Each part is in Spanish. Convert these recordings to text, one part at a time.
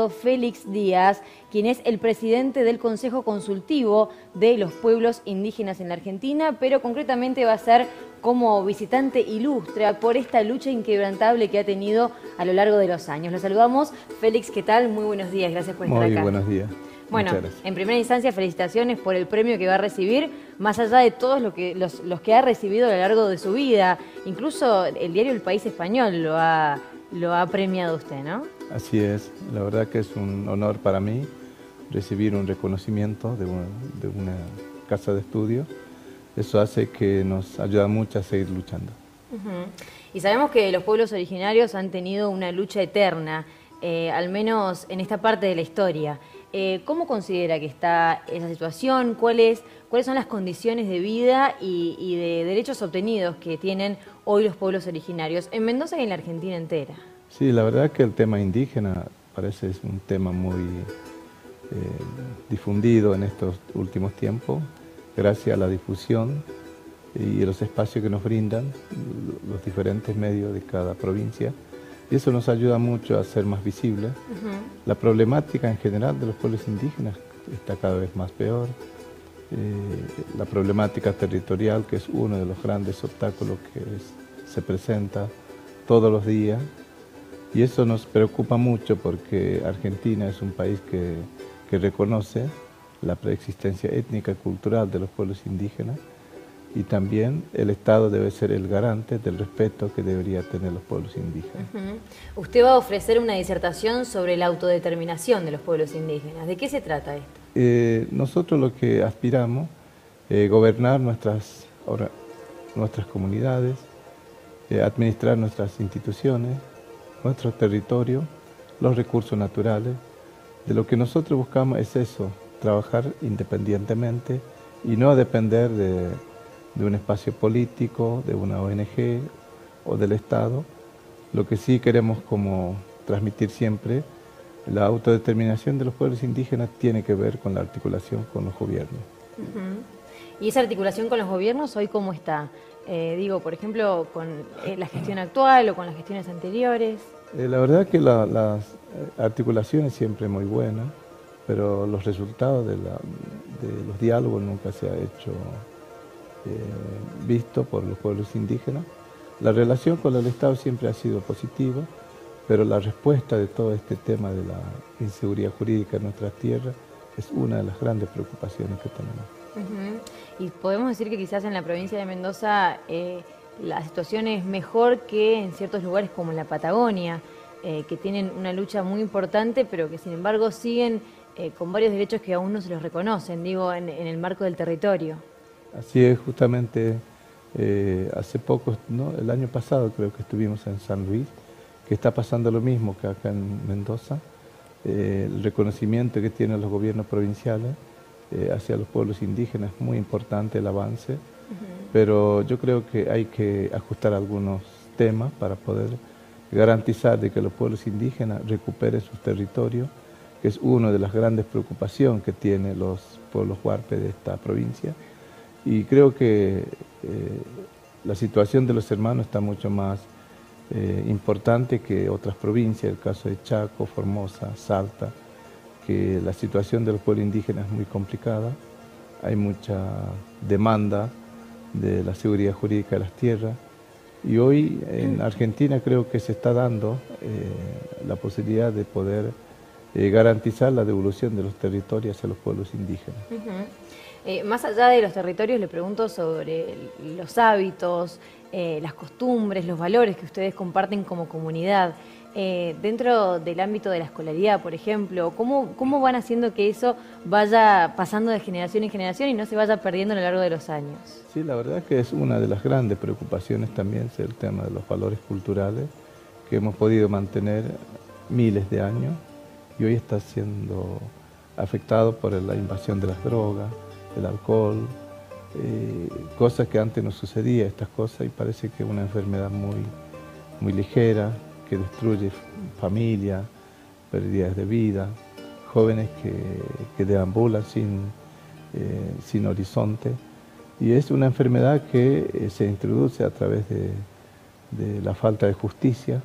Félix Díaz, quien es el presidente del Consejo Consultivo de los Pueblos Indígenas en la Argentina, pero concretamente va a ser como visitante ilustre por esta lucha inquebrantable que ha tenido a lo largo de los años. Lo saludamos. Félix, ¿qué tal? Muy buenos días, gracias por estar acá. Muy buenos días. Bueno, en primera instancia, felicitaciones por el premio que va a recibir, más allá de todos los que ha recibido a lo largo de su vida. Incluso el diario El País Español lo ha premiado usted, ¿no? Así es, la verdad que es un honor para mí recibir un reconocimiento de una casa de estudio. Eso hace que nos ayuda mucho a seguir luchando. Y sabemos que los pueblos originarios han tenido una lucha eterna, al menos en esta parte de la historia. ¿Cómo considera que está esa situación? ¿Cuáles son las condiciones de vida y de derechos obtenidos que tienen hoy los pueblos originarios en Mendoza y en la Argentina entera? Sí, la verdad que el tema indígena parece es un tema muy difundido en estos últimos tiempos, gracias a la difusión y los espacios que nos brindan los diferentes medios de cada provincia. Y eso nos ayuda mucho a ser más visibles. La problemática en general de los pueblos indígenas está cada vez más peor. La problemática territorial, que es uno de los grandes obstáculos que se presenta todos los días. Y eso nos preocupa mucho porque Argentina es un país que reconoce la preexistencia étnica y cultural de los pueblos indígenas. Y también el Estado debe ser el garante del respeto que debería tener los pueblos indígenas. Usted va a ofrecer una disertación sobre la autodeterminación de los pueblos indígenas. ¿De qué se trata esto? Nosotros lo que aspiramos es gobernar nuestras comunidades, administrar nuestras instituciones, nuestro territorio, los recursos naturales. De lo que nosotros buscamos es eso, trabajar independientemente y no depender de un espacio político, de una ONG o del Estado. Lo que sí queremos como transmitir siempre, la autodeterminación de los pueblos indígenas tiene que ver con la articulación con los gobiernos. ¿Y esa articulación con los gobiernos hoy cómo está? Digo, por ejemplo, con la gestión actual o con las gestiones anteriores. La verdad que las articulaciones siempre muy buenas, pero los resultados de los diálogos nunca se ha hecho visto por los pueblos indígenas. La relación con el Estado siempre ha sido positiva, pero la respuesta de todo este tema de la inseguridad jurídica en nuestras tierras es una de las grandes preocupaciones que tenemos. Y podemos decir que quizás en la provincia de Mendoza la situación es mejor que en ciertos lugares como en la Patagonia, que tienen una lucha muy importante, pero que sin embargo siguen con varios derechos que aún no se los reconocen, digo, en el marco del territorio. Así es, justamente hace poco, ¿no? El año pasado creo que estuvimos en San Luis, que está pasando lo mismo que acá en Mendoza. El reconocimiento que tienen los gobiernos provinciales hacia los pueblos indígenas es muy importante el avance, pero yo creo que hay que ajustar algunos temas para poder garantizar de que los pueblos indígenas recuperen sus territorios, que es una de las grandes preocupaciones que tienen los pueblos huarpes de esta provincia. Y creo que la situación de los hermanos está mucho más importante que otras provincias, el caso de Chaco, Formosa, Salta, que la situación de los pueblos indígenas es muy complicada, hay mucha demanda de la seguridad jurídica de las tierras, y hoy en Argentina creo que se está dando la posibilidad de poder garantizar la devolución de los territorios hacia los pueblos indígenas. Más allá de los territorios, le pregunto sobre los hábitos, las costumbres, los valores que ustedes comparten como comunidad. Dentro del ámbito de la escolaridad, por ejemplo, ¿cómo van haciendo que eso vaya pasando de generación en generación y no se vaya perdiendo a lo largo de los años? Sí, la verdad que es una de las grandes preocupaciones también, es el tema de los valores culturales que hemos podido mantener miles de años y hoy está siendo afectado por la invasión de las drogas, el alcohol, cosas que antes no sucedía, estas cosas, y parece que es una enfermedad muy ligera, que destruye familia, pérdidas de vida, jóvenes que deambulan sin horizonte. Y es una enfermedad que se introduce a través de la falta de justicia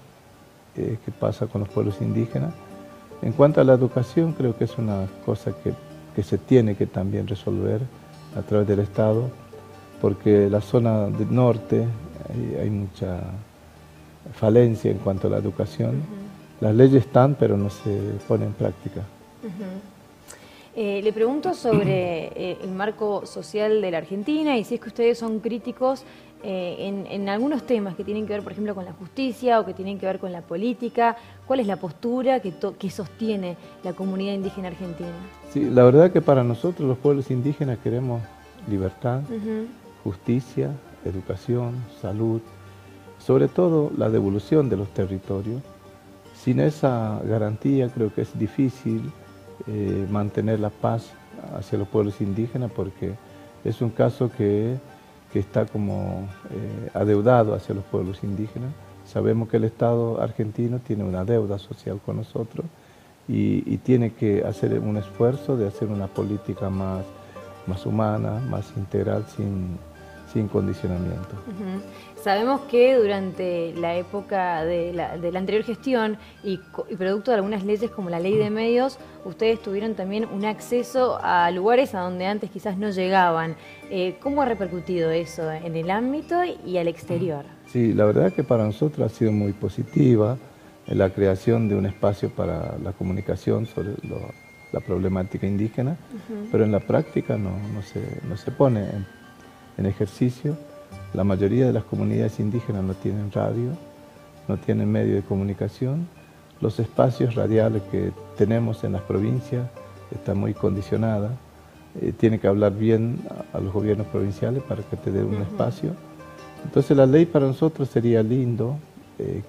que pasa con los pueblos indígenas, En cuanto a la educación, creo que es una cosa que se tiene que también resolver a través del Estado, porque la zona del norte hay mucha falencia en cuanto a la educación. Las leyes están, pero no se ponen en práctica. Le pregunto sobre el marco social de la Argentina y si es que ustedes son críticos en algunos temas que tienen que ver, por ejemplo, con la justicia o que tienen que ver con la política. ¿Cuál es la postura que sostiene la comunidad indígena argentina? Sí, la verdad que para nosotros los pueblos indígenas queremos libertad, justicia, educación, salud, sobre todo la devolución de los territorios. Sin esa garantía creo que es difícil mantener la paz hacia los pueblos indígenas, porque es un caso que está como adeudado hacia los pueblos indígenas. Sabemos que el Estado argentino tiene una deuda social con nosotros y tiene que hacer un esfuerzo de hacer una política más humana, más integral, sin condicionamiento. Sabemos que durante la época de la anterior gestión y producto de algunas leyes como la Ley de Medios, ustedes tuvieron también un acceso a lugares a donde antes quizás no llegaban. ¿Cómo ha repercutido eso en el ámbito y al exterior? Sí, la verdad que para nosotros ha sido muy positiva la creación de un espacio para la comunicación sobre la problemática indígena, pero en la práctica no se pone en ejercicio. La mayoría de las comunidades indígenas no tienen radio, no tienen medio de comunicación. Los espacios radiales que tenemos en las provincias están muy condicionados. Tiene que hablar bien a los gobiernos provinciales para que te den un espacio. Entonces la ley para nosotros sería lindo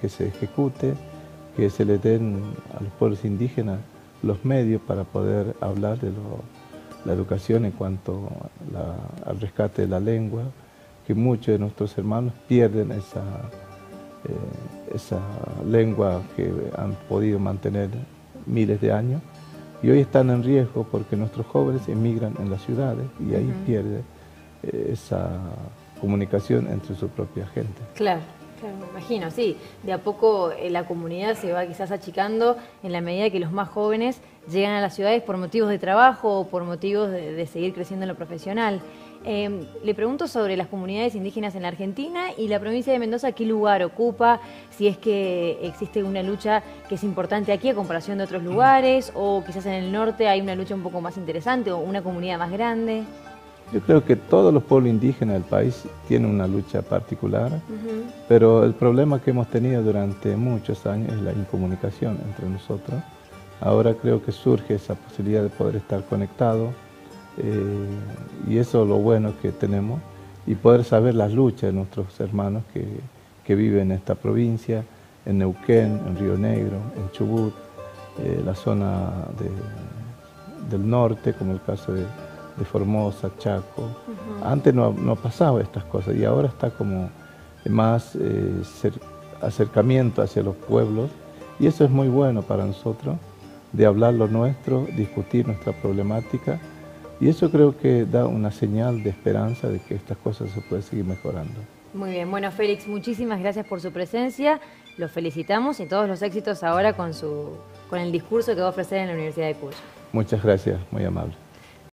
que se ejecute, que se le den a los pueblos indígenas los medios para poder hablar de la educación en cuanto al rescate de la lengua, que muchos de nuestros hermanos pierden esa lengua que han podido mantener miles de años y hoy están en riesgo porque nuestros jóvenes emigran en las ciudades y ahí pierden esa comunicación entre su propia gente. Claro. Claro, me imagino, sí. De a poco la comunidad se va quizás achicando en la medida que los más jóvenes llegan a las ciudades por motivos de trabajo o por motivos de seguir creciendo en lo profesional. Le pregunto sobre las comunidades indígenas en la Argentina y la provincia de Mendoza, ¿qué lugar ocupa? Si es que existe una lucha que es importante aquí a comparación de otros lugares, o quizás en el norte hay una lucha un poco más interesante o una comunidad más grande. Yo creo que todos los pueblos indígenas del país tienen una lucha particular, pero el problema que hemos tenido durante muchos años es la incomunicación entre nosotros. Ahora creo que surge esa posibilidad de poder estar conectados y eso es lo bueno que tenemos y poder saber las luchas de nuestros hermanos que viven en esta provincia, en Neuquén, en Río Negro, en Chubut, la zona del norte, como el caso de Formosa, Chaco. Antes no pasaba estas cosas y ahora está como más acercamiento hacia los pueblos y eso es muy bueno para nosotros, de hablar lo nuestro, discutir nuestra problemática y eso creo que da una señal de esperanza de que estas cosas se pueden seguir mejorando. Muy bien, bueno Félix, muchísimas gracias por su presencia, los felicitamos y todos los éxitos ahora con el discurso que va a ofrecer en la Universidad de Cuyo. Muchas gracias, muy amable.